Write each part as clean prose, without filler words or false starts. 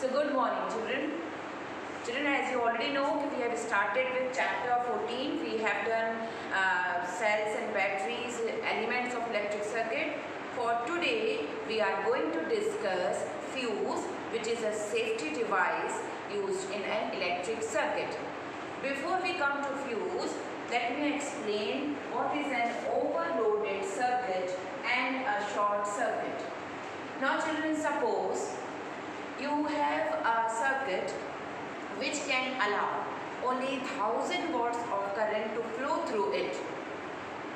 So good morning children. Children, as you already know, we have started with chapter 14. We have done cells and batteries, elements of electric circuit. For today, we are going to discuss fuse, which is a safety device used in an electric circuit. Before we come to fuse, let me explain what is an overloaded circuit and a short circuit. Now children, suppose you have a circuit which can allow only 1000 watts of current to flow through it,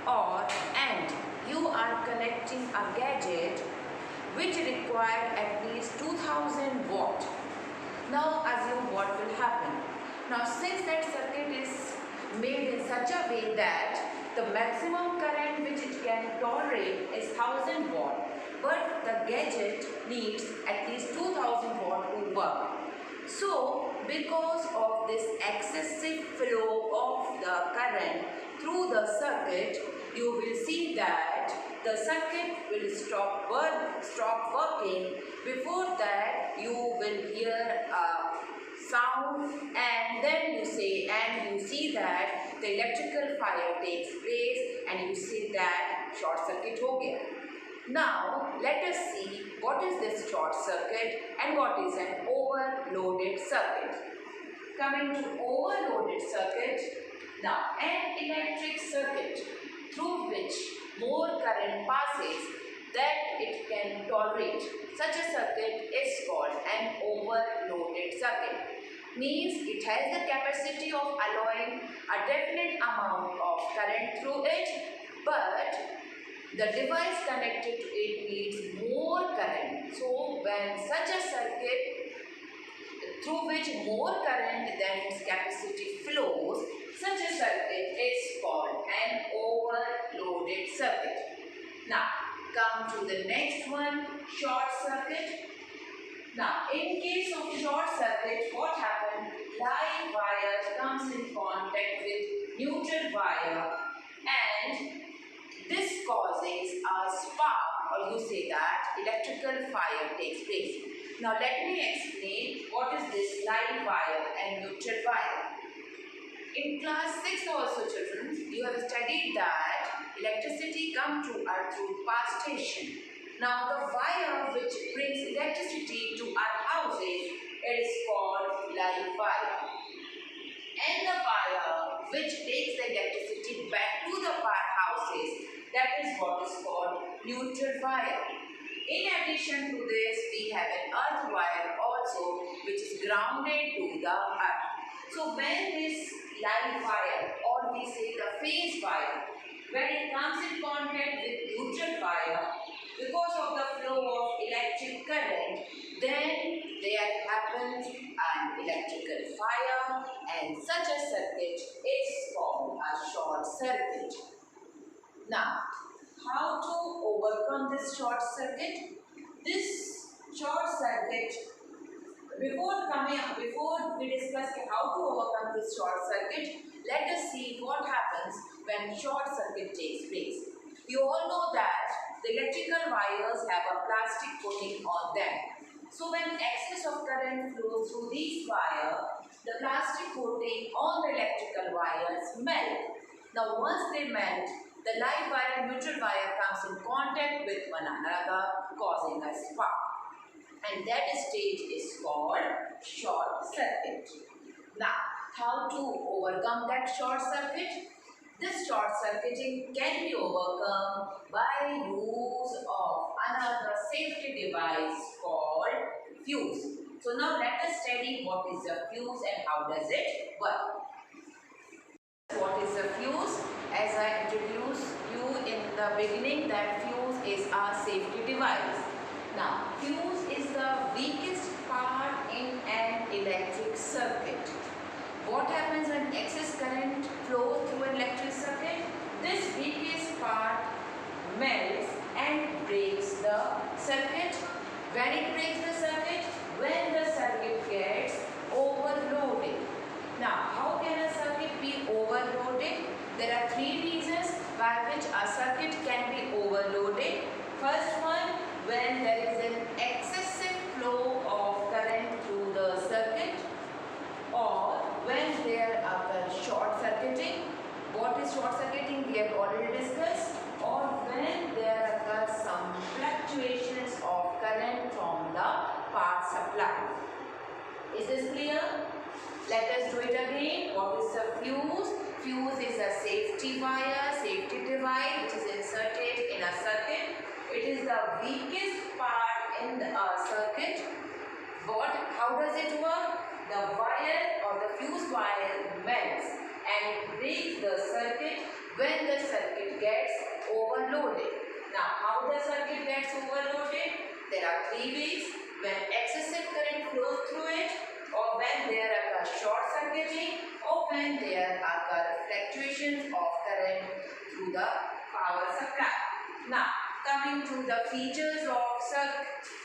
and you are connecting a gadget which require at least 2000 watt. Now assume what will happen. Now since that circuit is made in such a way that the maximum current which it can tolerate is 1000 watt, but the gadget needs at least 2000 watt to work. So because of this excessive flow of the current through the circuit, you will see that the circuit will stop working. Before that, you will hear a sound, and then you see that the electrical fire takes place, and you see that short circuit ho gaya. Now let us see what is this short circuit and what is an overloaded circuit. Coming to overloaded circuit, now an electric circuit through which more current passes that it can tolerate. Such a circuit is called an overloaded circuit. Means it has the capacity of allowing a definite amount of current through it, but the device connected to it needs more current. So when such a circuit through which more current than its capacity flows, such a circuit is called an overloaded circuit. Now come to the next one, short circuit. Now in case of short circuit, what happens? Live wire comes in contact with neutral wire, and this causes a spark, or you say that electrical fire takes place. Now let me explain what is this live wire and neutral wire. In class 6 also children, you have studied that electricity comes to us through power station. Now the wire which brings electricity to our houses, it is called live wire. And the wire which takes the electricity back to the powerhouses, that is what is called neutral wire. In addition to this, we have an earth wire also, which is grounded to the earth. So when this live wire, or we say the phase wire, when it comes in contact with neutral wire, because of the flow of electric current, then there happens an electrical fire, and such a circuit is called a short circuit. Now, how to overcome this short circuit? This short circuit, before we discuss how to overcome this short circuit, let us see what happens when short circuit takes place. You all know that the electrical wires have a plastic coating on them. So when excess of current flows through these wires, the plastic coating on the electrical wires melt. Now once they melt, the live wire and neutral wire comes in contact with one another, causing a spark. And that stage is called short circuit. Now, how to overcome that short circuit? This short circuiting can be overcome by use of another safety device called fuse. So now let us study what is a fuse and how does it work. What is a fuse? As I introduced you in the beginning, that fuse is a safety device. Now, fuse is the weakest part in an electric circuit. What happens when excess current flows through an electric circuit? This weakest part melts and breaks the circuit. When it breaks the circuit, when the circuit gets overloaded. Now, how can a circuit be overloaded? There are three reasons by which a circuit can be overloaded. First one, when there is an excessive flow of current through what is short circuiting? We have already discussed. Or when there occurs some fluctuations of current from the power supply. Is this clear? Let us do it again. What is a fuse? Fuse is a safety wire, safety device which is inserted in a circuit. It is the weakest part in the circuit. How does it work? The wire or the fuse wire melts and breaks the circuit when the circuit gets overloaded. Now, how the circuit gets overloaded? There are three ways. When excessive current flows through it, or when there occurs short circuiting, or when there occur fluctuations of current through the power supply. Now, coming to the features of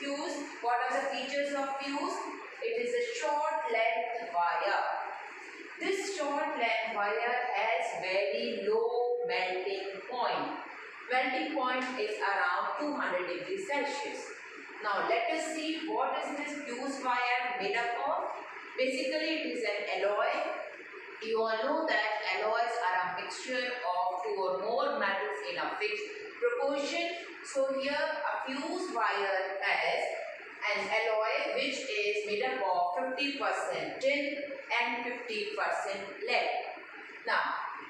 fuse. What are the features of fuse? It is a short length wire. This short length wire has very low melting point. Melting point is around 200 degrees Celsius. Now let us see what is this fuse wire made up of. Basically it is an alloy. You all know that alloys are a mixture of two or more metals in a fixed proportion. So here a fuse wire has an alloy which is made up of 50% tin and 50% lead. Now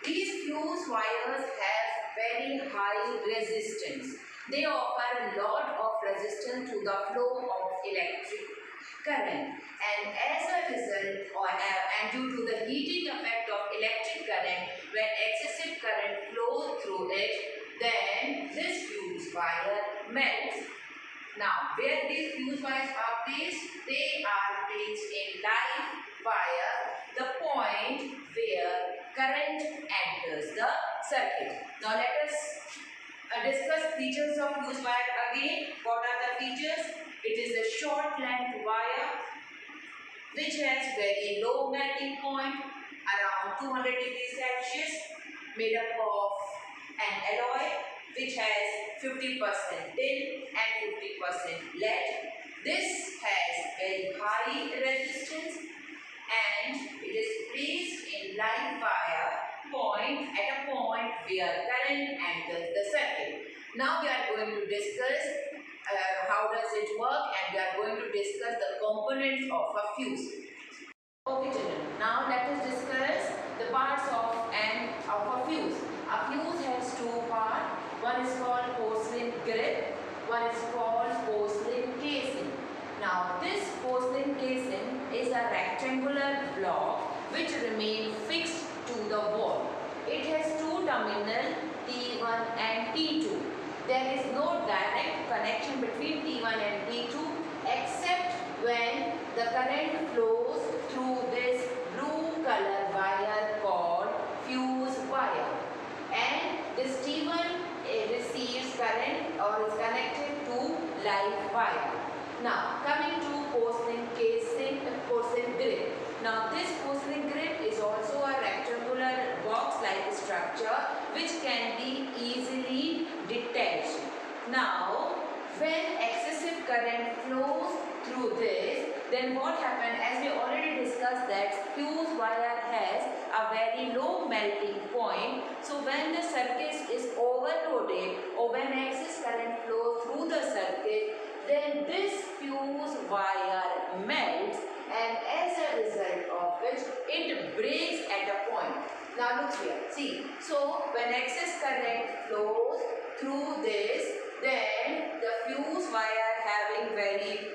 these fuse wires have very high resistance. They offer a lot of resistance to the flow of electric current, and as a result and due to the heating effect of electric current, when excessive current flows through it, then this fuse wire melts. Now where these fuse wires are placed? They are placed in live wire, the point where current enters the circuit. Now let us discuss features of fuse wire again. What are the features? It is a short length wire which has very low melting point around 200 degrees Celsius, made up of an alloy which has 50% tin and 50% lead. This has very high resistance and it is placed in live wire point at a point where current enters the circuit. Now we are going to discuss how does it work, and we are going to discuss the components of a fuse. Okay children, now let us discuss the parts of a fuse. A fuse has two parts. One is called porcelain grip, one is called porcelain casing. Now this porcelain casing is a rectangular block which remains fixed to the wall. It has two terminals, T1 and T2. There is no direct connection between T1 and T2 except when the current flows through this blue color wire called fuse wire, and this T1 receives current or is connected to live wire. Now coming to porcelain casing, porcelain grip. Now this porcelain grip is also a rectangular box-like structure which can be easily detached. Now when excessive current flows through this, then what happens, as we already discussed that fuse wire has a very low melting point. So when the circuit is overloaded or when excess current flows through the circuit, then this fuse wire melts, and as a result of which it breaks at a point. Now look here, see, so when excess current flows through this, then the fuse wire having very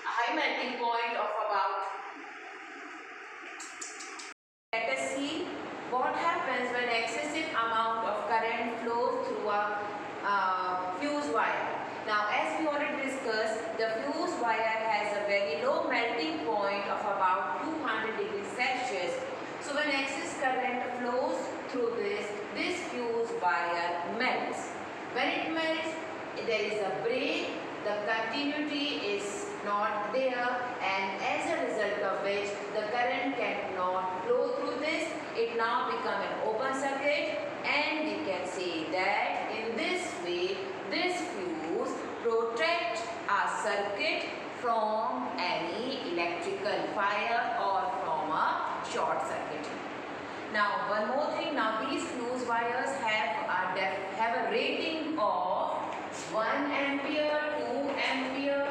high melting point of about, let us see what happens when excessive amount of current flows through a fuse wire. Now as we already discussed, the fuse wire has a very low melting point of about 200 degrees Celsius. So when excess current flows through this fuse wire melts. When it melts, there is a break, the continuity is not there, and as a result of which the current cannot flow through this. It now become an open circuit, and we can say that in this way this fuse protects a circuit from any electrical fire or from a short circuit. Now one more thing, now these fuse wires have a rating of 1 ampere, 2 ampere,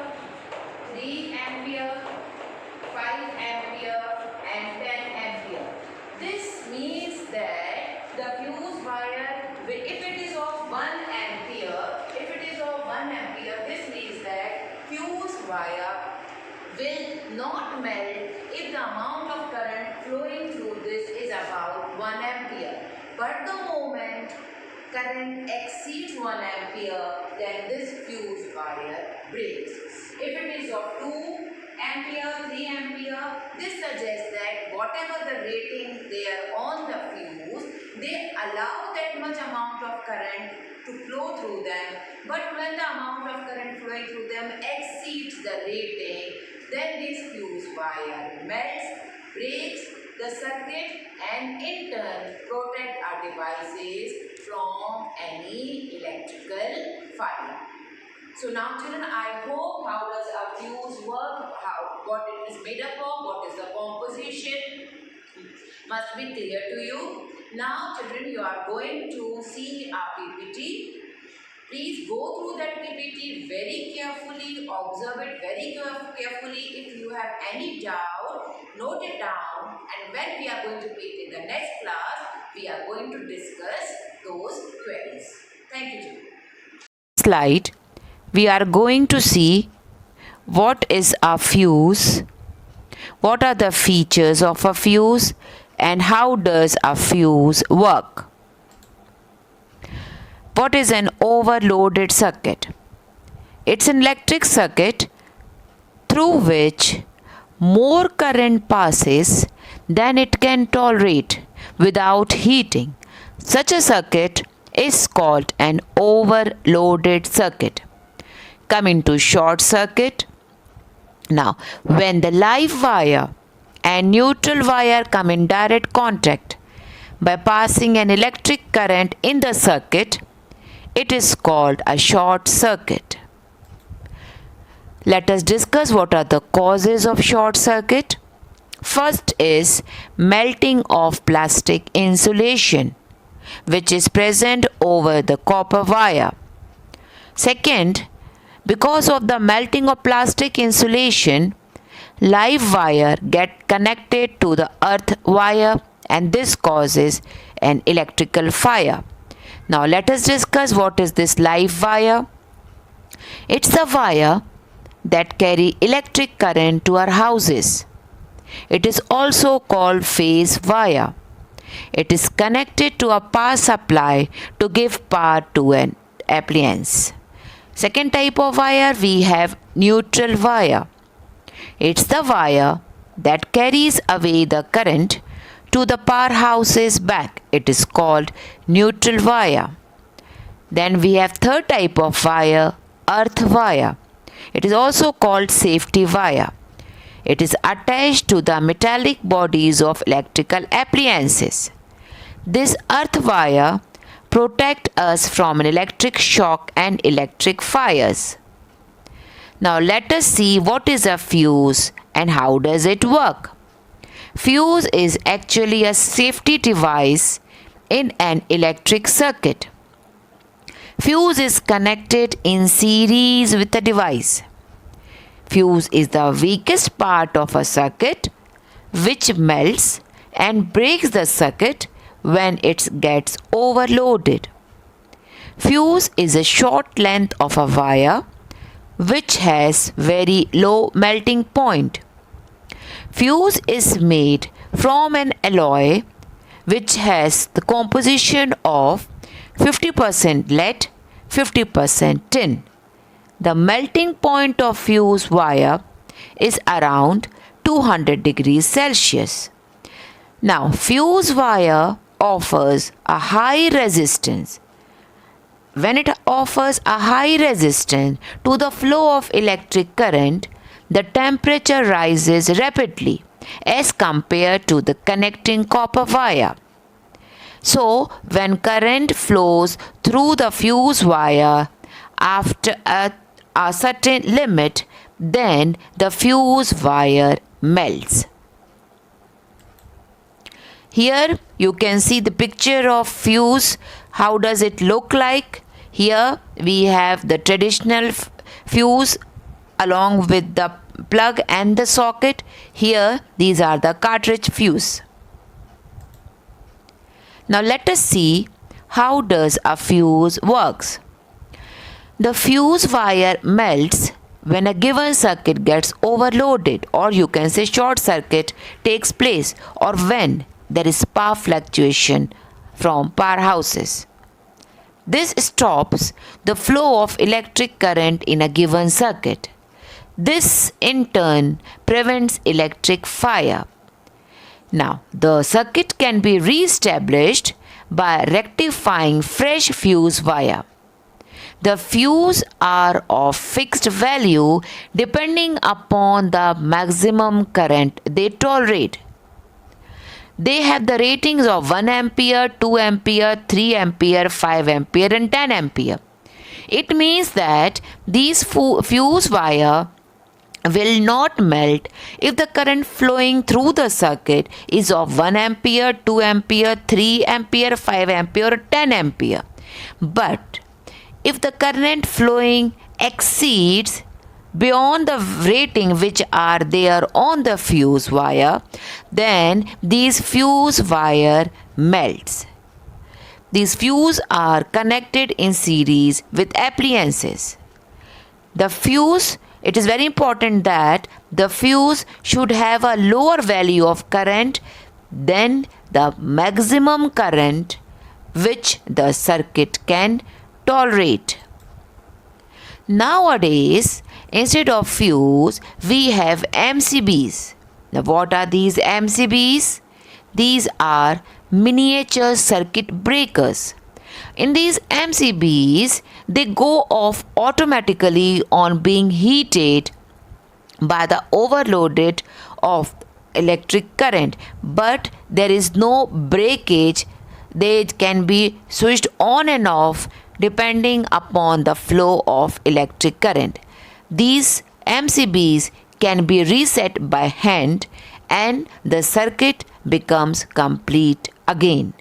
3 ampere, 5 ampere and 10 ampere. This means that the fuse wire, if it is of 1 ampere, this means that fuse wire will not melt if the amount of current flowing through this is about 1 ampere. But the moment current exceeds 1 ampere, then this fuse wire breaks. If it is of 2 ampere, 3 ampere, this suggests that whatever the rating there on the fuse, they allow that much amount of current to flow through them. But when the amount of current flowing through them exceeds the rating, then this fuse wire melts, breaks the circuit and in turn protect our devices from any electrical fire. So now children, I hope how does a fuse work, what it is made up of, what is the composition must be clear to you. Now children, you are going to see a PPT. Please go through that PPT very carefully, observe it very carefully. If you have any doubt, note it down, and when we are going to meet in the next class, we are going to discuss those queries. Thank you, children. Slide, we are going to see what is a fuse, what are the features of a fuse, and how does a fuse work. What is an overloaded circuit? It's an electric circuit through which more current passes than it can tolerate without heating. Such a circuit is called an overloaded circuit. Coming to short circuit. Now, when the live wire and neutral wire come in direct contact by passing an electric current in the circuit, it is called a short circuit. Let us discuss what are the causes of short circuit. First is melting of plastic insulation, which is present over the copper wire. Second, because of the melting of plastic insulation, live wire get connected to the earth wire and this causes an electrical fire. Now let us discuss what is this live wire. It's the wire that carry electric current to our houses. It is also called phase wire. It is connected to a power supply to give power to an appliance. Second type of wire, we have neutral wire. It's the wire that carries away the current to the powerhouse's back. It is called neutral wire. Then we have third type of wire, earth wire. It is also called safety wire. It is attached to the metallic bodies of electrical appliances. This earth wire protects us from an electric shock and electric fires. Now let us see what is a fuse and how does it work. Fuse is actually a safety device in an electric circuit. Fuse is connected in series with the device. Fuse is the weakest part of a circuit which melts and breaks the circuit when it gets overloaded. Fuse is a short length of a wire which has very low melting point. Fuse is made from an alloy which has the composition of 50% lead, 50% tin. The melting point of fuse wire is around 200 degrees Celsius. Now, fuse wire offers a high resistance. When it offers a high resistance to the flow of electric current, the temperature rises rapidly as compared to the connecting copper wire. So, when current flows through the fuse wire after a certain limit, then the fuse wire melts. Here you can see the picture of fuse. How does it look like? Here we have the traditional fuse along with the plug and the socket. Here these are the cartridge fuse. Now let us see how does a fuse works. The fuse wire melts when a given circuit gets overloaded, or you can say short circuit takes place, or when there is power fluctuation from powerhouses. This stops the flow of electric current in a given circuit. This in turn prevents electric fire. Now, the circuit can be re-established by rectifying fresh fuse wire. The fuse are of fixed value depending upon the maximum current they tolerate. They have the ratings of 1 ampere, 2 ampere, 3 ampere, 5 ampere and 10 ampere. It means that these fuse wire will not melt if the current flowing through the circuit is of 1 ampere, 2 ampere, 3 ampere, 5 ampere or 10 ampere. But if the current flowing exceeds beyond the rating which are there on the fuse wire, then these fuse wire melts. These fuse are connected in series with appliances. The fuse, it is very important that the fuse should have a lower value of current than the maximum current which the circuit can tolerate. Nowadays, instead of fuse, we have MCBs. Now, what are these MCBs? These are miniature circuit breakers. In these MCBs, they go off automatically on being heated by the overloaded of electric current, but there is no breakage. They can be switched on and off depending upon the flow of electric current. These MCBs can be reset by hand and the circuit becomes complete again.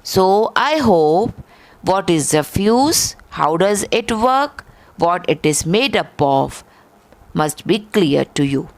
So I hope what is the fuse, how does it work, what it is made up of must be clear to you.